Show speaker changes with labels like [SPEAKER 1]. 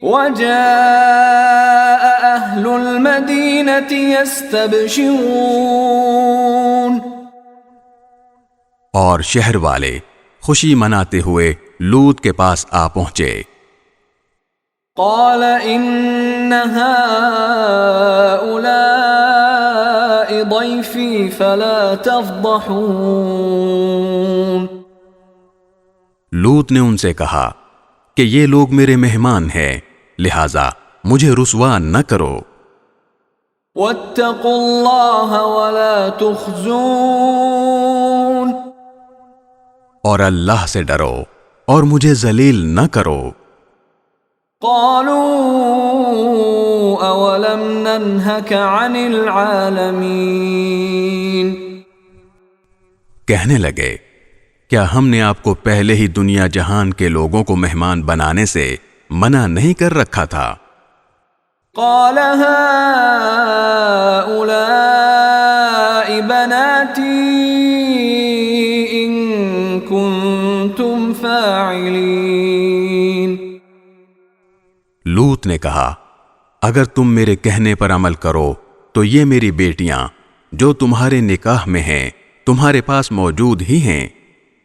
[SPEAKER 1] وجاء أهل المدينة يستبشرون،
[SPEAKER 2] اور شہر والے خوشی مناتے ہوئے لوط کے پاس آ پہنچے۔
[SPEAKER 1] قال إن هؤلاء ضيفي فلا تفضحون،
[SPEAKER 2] لوط نے ان سے کہا کہ یہ لوگ میرے مہمان ہیں، لہذا مجھے رسوا نہ کرو۔
[SPEAKER 1] واتقوا الله ولا تخزون،
[SPEAKER 2] اور اللہ سے ڈرو اور مجھے ذلیل نہ کرو۔
[SPEAKER 1] قالوا اولم ننهك عن العالمين،
[SPEAKER 2] کہنے لگے کیا ہم نے آپ کو پہلے ہی دنیا جہان کے لوگوں کو مہمان بنانے سے منع نہیں کر رکھا تھا؟
[SPEAKER 1] قال هؤلاء بناتي إن كنتم فاعلين،
[SPEAKER 2] لوط نے کہا اگر تم میرے کہنے پر عمل کرو تو یہ میری بیٹیاں جو تمہارے نکاح میں ہیں تمہارے پاس موجود ہی ہیں۔